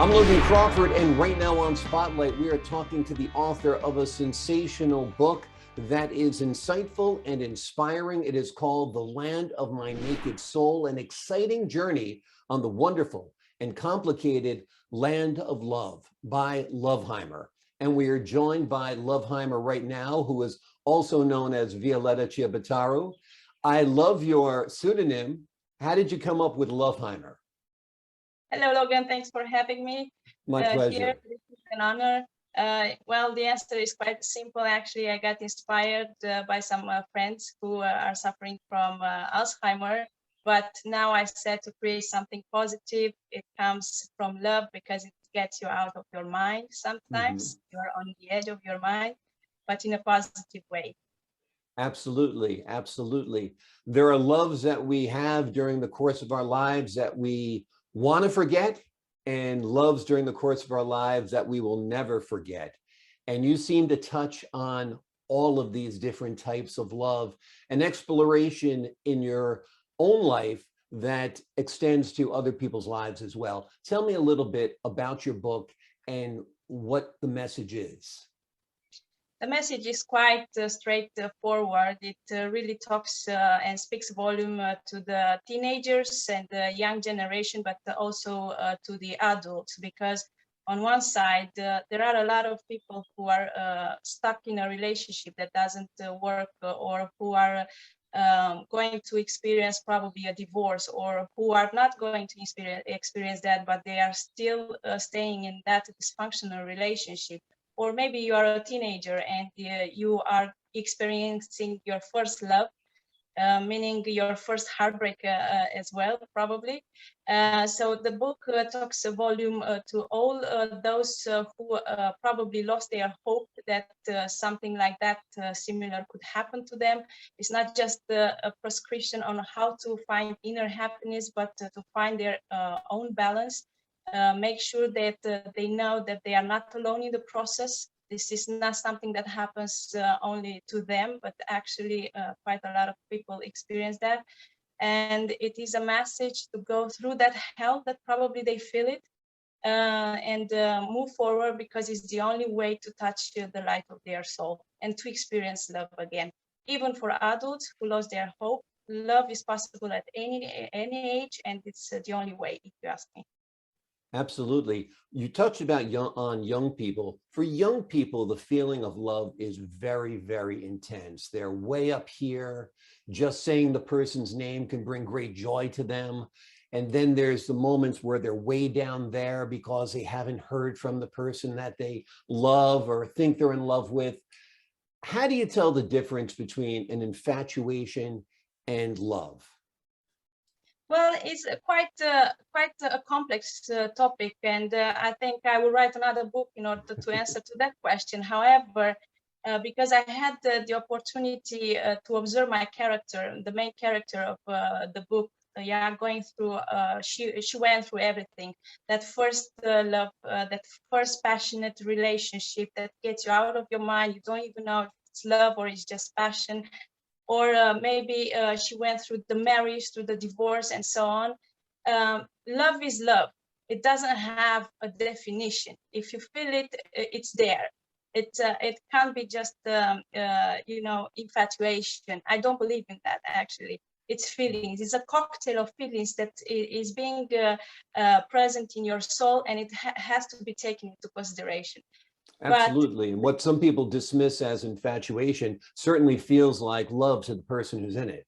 I'm Logan Crawford, and right now on Spotlight, we are talking to the author of a sensational book that is insightful and inspiring. It is called The Land of My Naked Soul, an exciting journey on the wonderful and complicated land of love by Loveheimer. And we are joined by Loveheimer right now, who is also known as Violetta Ciabataru. I love your pseudonym. How did you come up with Loveheimer? Hello, Logan. Thanks for having me My pleasure. here. This is an honor. Well, the answer is quite simple. Actually, I got inspired by some friends who are suffering from Alzheimer. But now I set to create something positive. It comes from love because it gets you out of your mind. Sometimes you're on the edge of your mind, but in a positive way. Absolutely, absolutely. There are loves that we have during the course of our lives that we want to forget, and loves during the course of our lives that we will never forget. And you seem to touch on all of these different types of love and exploration in your own life that extends to other people's lives as well. Tell me a little bit about your book and what the message is. The message is quite straightforward. It really talks and speaks volume to the teenagers and the young generation, but also to the adults, because on one side, there are a lot of people who are stuck in a relationship that doesn't work, or who are going to experience probably a divorce, or who are not going to experience that, but they are still staying in that dysfunctional relationship. Or maybe you are a teenager and you are experiencing your first love, meaning your first heartbreak as well, probably. So the book talks a volume to all those who probably lost their hope that something like that similar could happen to them. It's not just a prescription on how to find inner happiness, but to find their own balance. Make sure that they know that they are not alone in the process. This is not something that happens only to them, but actually quite a lot of people experience that. And it is a message to go through that hell that probably they feel it, and move forward, because it's the only way to touch the light of their soul and to experience love again. Even for adults who lost their hope, love is possible at any age, and it's the only way, if you ask me. Absolutely. You touched about young people. For young people, the feeling of love is very, very intense. They're way up here. Just saying the person's name can bring great joy to them. And then there's the moments where they're way down there because they haven't heard from the person that they love or think they're in love with. How do you tell the difference between an infatuation and love? Well, it's quite a complex topic, and I think I will write another book in order to answer to that question. However, because I had the opportunity to observe my character, the main character of the book, yeah, going through, she went through everything. That first love, that first passionate relationship that gets you out of your mind. You don't even know if it's love or it's just passion. Or maybe she went through the marriage, through the divorce, and so on. Love is love. It doesn't have a definition. If you feel it, it's there. It can't be just infatuation. I don't believe in that, actually. It's feelings. It's a cocktail of feelings that is being present in your soul, and it has to be taken into consideration. Absolutely. And what some people dismiss as infatuation certainly feels like love to the person who's in it.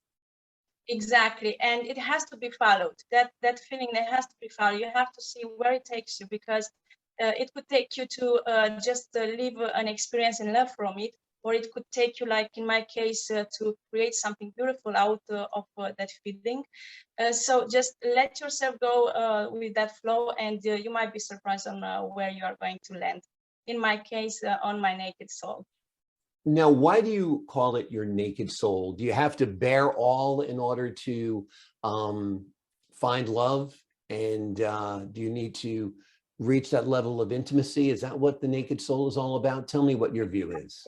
Exactly. And it has to be followed. That feeling that has to be followed. You have to see where it takes you, because it could take you to just live an experience and love from it, or it could take you, like in my case, to create something beautiful out of that feeling. So just let yourself go with that flow, and you might be surprised on where you are going to land. In my case, on my naked soul. Now, why do you call it your naked soul? Do you have to bear all in order to find love? And do you need to reach that level of intimacy? Is that what the naked soul is all about? Tell me what your view is.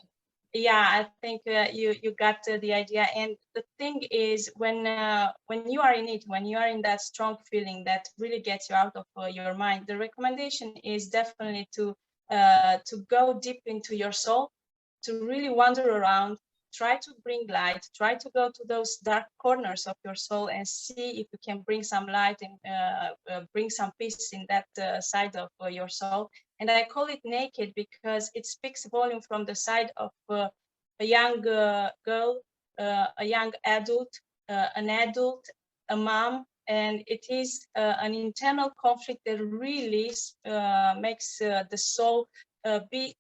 Yeah, I think you got the idea. And the thing is, when you are in it, when you are in that strong feeling that really gets you out of your mind, the recommendation is definitely to go deep into your soul, to really wander around, try to bring light, try to go to those dark corners of your soul and see if you can bring some light and bring some peace in that side of your soul. And I call it naked because it speaks volume from the side of a young girl, a young adult, an adult, a mom, and it is an internal conflict that really makes the soul be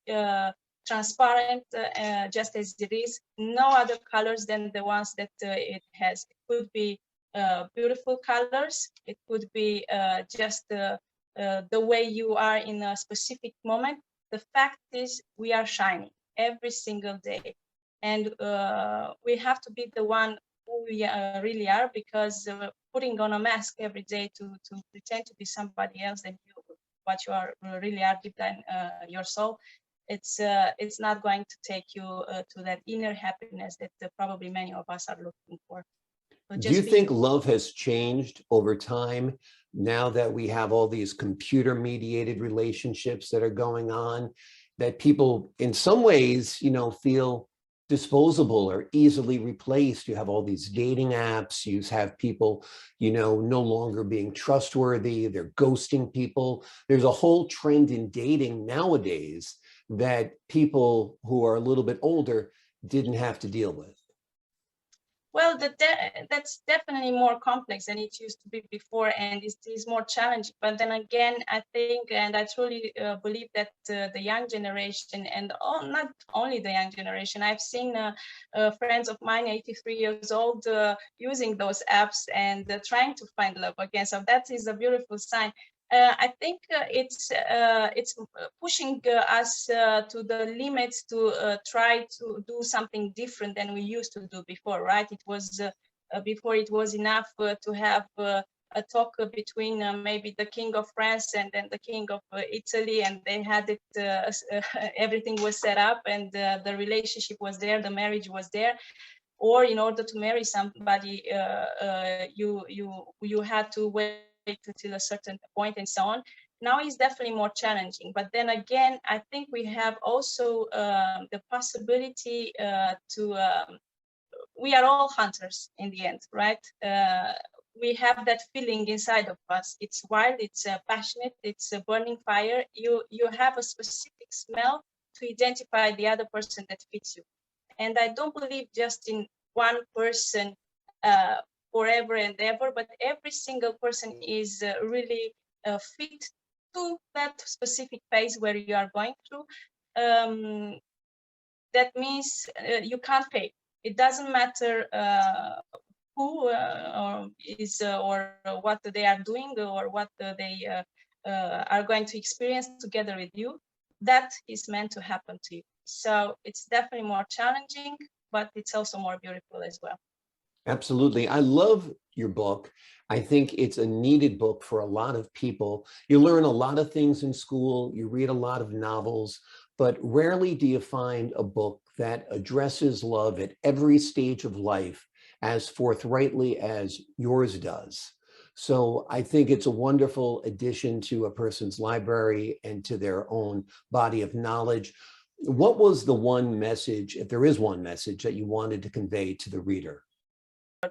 transparent, just as it is. No other colors than the ones that it has. It could be beautiful colors. It could be just the way you are in a specific moment. The fact is, we are shining every single day, and we have to be the one who we really are, because putting on a mask every day to pretend to be somebody else than you, what you are really are deep down your soul, it's not going to take you to that inner happiness that probably many of us are looking for. So Do you just be think love has changed over time now that we have all these computer mediated relationships that are going on, that people in some ways, feel disposable or easily replaced? You have all these dating apps, you have people, no longer being trustworthy, they're ghosting people. There's a whole trend in dating nowadays that people who are a little bit older didn't have to deal with. Well, that's definitely more complex than it used to be before, and it is more challenging. But then again, I think, and I truly believe that the young generation, and not only the young generation, I've seen friends of mine, 83 years old, using those apps and trying to find love again. So that is a beautiful sign. I think it's pushing us to the limits to try to do something different than we used to do before, right? It was before it was enough to have a talk between maybe the king of France and then the king of Italy, and they had it. Everything was set up, and the relationship was there, the marriage was there. Or in order to marry somebody, you had to wait until a certain point, and so on. Now is definitely more challenging, but then again, I think we have also the possibility to. We are all hunters in the end, right? We have that feeling inside of us. It's wild, it's passionate, it's a burning fire. You have a specific smell to identify the other person that fits you. And I don't believe just in one person forever and ever, but every single person is really fit to that specific phase where you are going through. That means you can't fail. It doesn't matter who or what they are doing or what they are going to experience together with you. That is meant to happen to you. So it's definitely more challenging, but it's also more beautiful as well. Absolutely. I love your book. I think it's a needed book for a lot of people. You learn a lot of things in school, you read a lot of novels, but rarely do you find a book that addresses love at every stage of life as forthrightly as yours does. So I think it's a wonderful addition to a person's library and to their own body of knowledge. What was the one message, if there is one message, that you wanted to convey to the reader?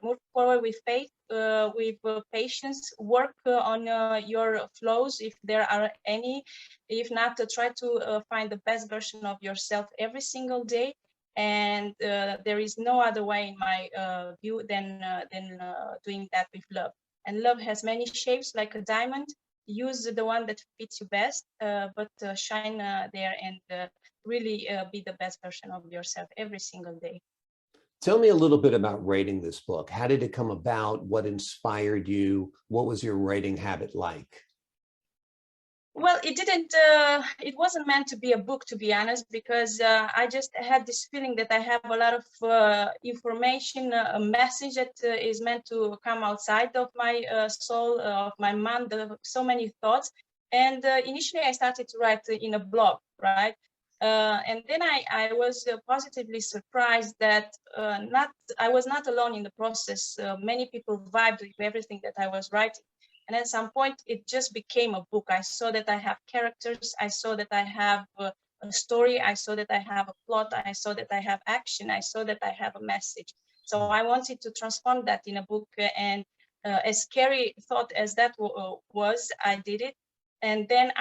Move forward with faith, with patience, work on your flaws if there are any. If not, try to find the best version of yourself every single day. And there is no other way, in my view, than doing that with love. And love has many shapes, like a diamond. Use the one that fits you best, but shine there and really be the best version of yourself every single day. Tell me a little bit about writing this book. How did it come about? What inspired you? What was your writing habit like? Well, it wasn't meant to be a book, to be honest, because I just had this feeling that I have a lot of information, a message that is meant to come outside of my soul, of my mind, so many thoughts. And initially I started to write in a blog, right? And then I was positively surprised that I was not alone in the process. Many people vibed with everything that I was writing. And at some point, it just became a book. I saw that I have characters. I saw that I have a story. I saw that I have a plot. I saw that I have action. I saw that I have a message. So I wanted to transform that in a book. And as scary thought as that was, I did it. And then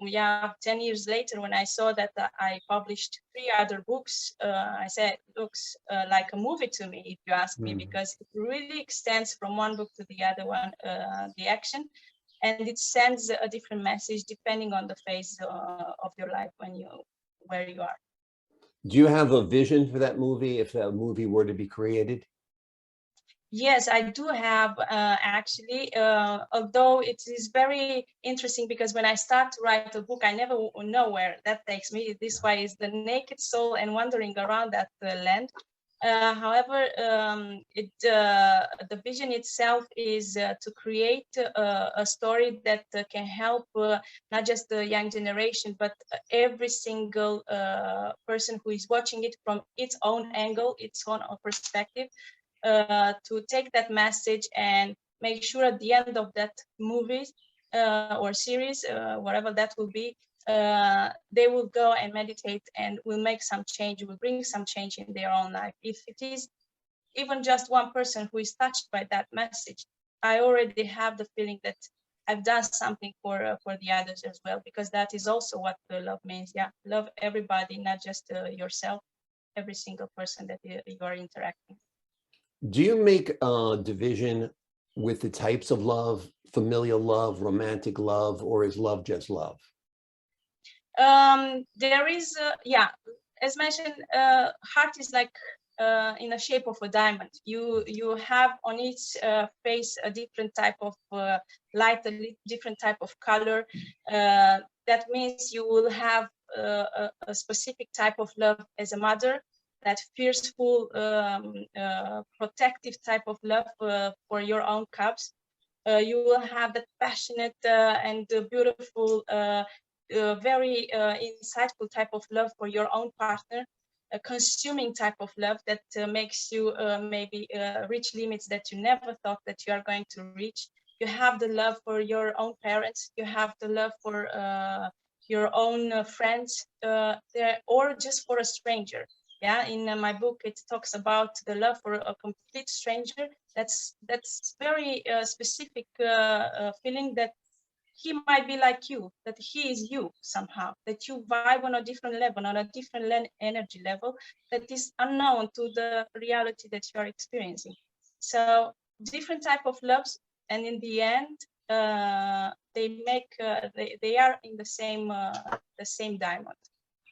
yeah, 10 years later, when I saw that I published 3 other books, I said, it looks like a movie to me, if you ask me, because it really extends from one book to the other one, the action, and it sends a different message depending on the phase of your life where you are. Do you have a vision for that movie if that movie were to be created? Yes, I do have actually, although it is very interesting because when I start to write a book, I never know where that takes me. This way is the naked soul and wandering around that land. However, the vision itself is to create a story that can help not just the young generation, but every single person who is watching it from its own angle, its own perspective, to take that message and make sure at the end of that movie or series, whatever that will be, they will go and meditate and will make some change, will bring some change in their own life. If it is even just one person who is touched by that message, I already have the feeling that I've done something for the others as well, because that is also what love means. Yeah, love everybody, not just yourself, every single person that you are interacting. Do you make a division with the types of love, familial love, romantic love, or is love just love? There is, yeah, as mentioned, heart is like in the shape of a diamond. You have on each face a different type of light, different type of color. That means you will have a specific type of love as a mother, that fearful, protective type of love for your own cubs. You will have that passionate and beautiful, very insightful type of love for your own partner, a consuming type of love that makes you maybe reach limits that you never thought that you are going to reach. You have the love for your own parents. You have the love for your own friends, or just for a stranger. Yeah, in my book, it talks about the love for a complete stranger. That's very specific feeling that he might be like you, that he is you somehow, that you vibe on a different level, on a different energy level that is unknown to the reality that you are experiencing. So different type of loves, and in the end, they make they are in the same diamond,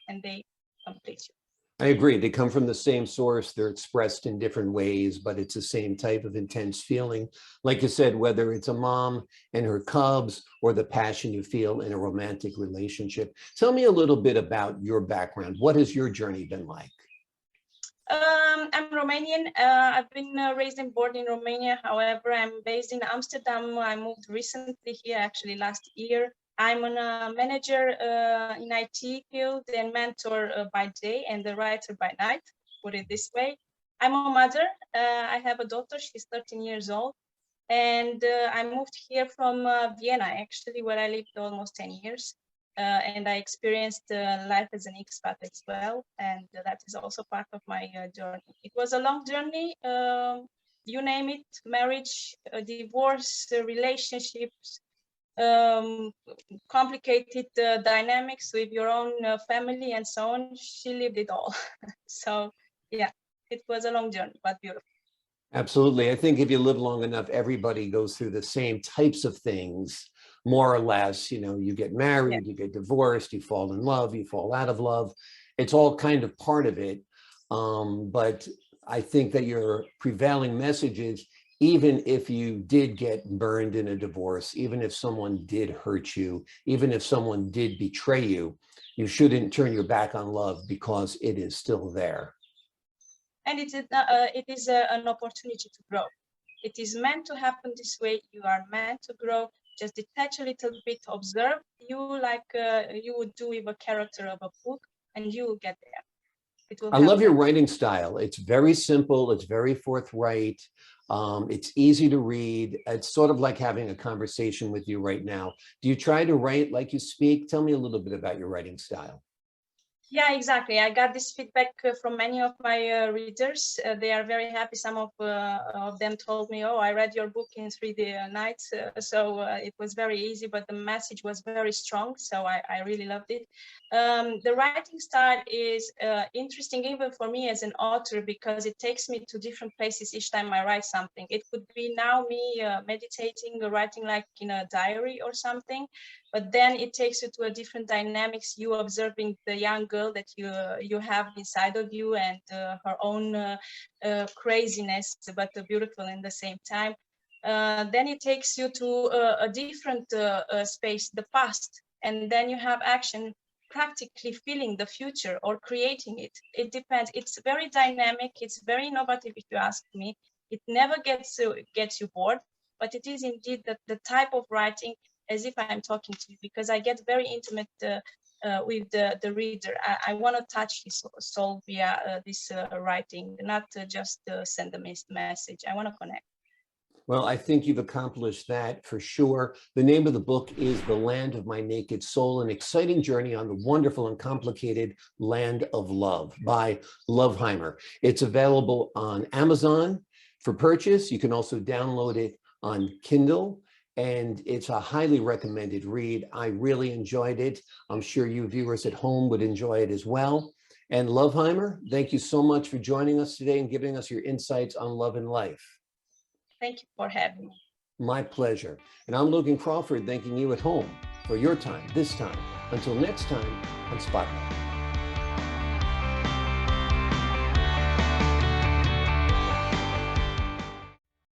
and they complete you. I agree. They come from the same source. They're expressed in different ways, but it's the same type of intense feeling. Like you said, whether it's a mom and her cubs or the passion you feel in a romantic relationship. Tell me a little bit about your background. What has your journey been like? I'm Romanian. I've been raised and born in Romania. However, I'm based in Amsterdam. I moved recently here, actually last year. I'm a manager in IT field and mentor by day and a writer by night, put it this way. I'm a mother. I have a daughter. She's 13 years old. And I moved here from Vienna, actually, where I lived almost 10 years. And I experienced life as an expat as well. And that is also part of my journey. It was a long journey, you name it, marriage, divorce, relationships, um, complicated dynamics with your own family and so on. She lived it all. So yeah, it was a long journey, but beautiful. Absolutely. I think if you live long enough, everybody goes through the same types of things, more or less. You know, you get Yeah. married, you get divorced, you fall in love, you fall out of love. It's all kind of part of it. But I think that your prevailing message is, even if you did get burned in a divorce, even if someone did hurt you, even if someone did betray you, you shouldn't turn your back on love because it is still there. And it is an opportunity to grow. It is meant to happen this way. You are meant to grow. Just detach a little bit, observe you like you would do with a character of a book, and you will get there. It will I help love your them. writing style. It's very simple. It's very forthright. It's easy to read. It's sort of like having a conversation with you right now. Do you try to write like you speak? Tell me a little bit about your writing style. Yeah, exactly. I got this feedback from many of my readers. They are very happy. Some of them told me, "Oh, I read your book in 3 nights." So it was very easy, but the message was very strong. So I really loved it. The writing style is interesting even for me as an author because it takes me to different places each time I write something. It could be now me meditating or writing like in a diary or something, but then it takes you to a different dynamics. You observing the young girl that you have inside of you and her own craziness, but beautiful in the same time. Then it takes you to a different space, the past, and then you have action practically feeling the future or creating it. It depends. It's very dynamic. It's very innovative, if you ask me. It never gets you bored, but it is indeed the type of writing as if I'm talking to you, because I get very intimate with the reader. I want to touch his soul via this writing, not just send a message. I want to connect. Well, I think you've accomplished that for sure. The name of the book is The Land of My Naked Soul, an exciting journey on the wonderful and complicated land of love by Loveheimer. It's available on Amazon for purchase. You can also download it on Kindle, and it's a highly recommended read. I really enjoyed it. I'm sure you viewers at home would enjoy it as well. And Loveheimer, thank you so much for joining us today and giving us your insights on love and life. Thank you for having me. My pleasure. And I'm Logan Crawford, thanking you at home for your time this time. Until next time on Spotlight.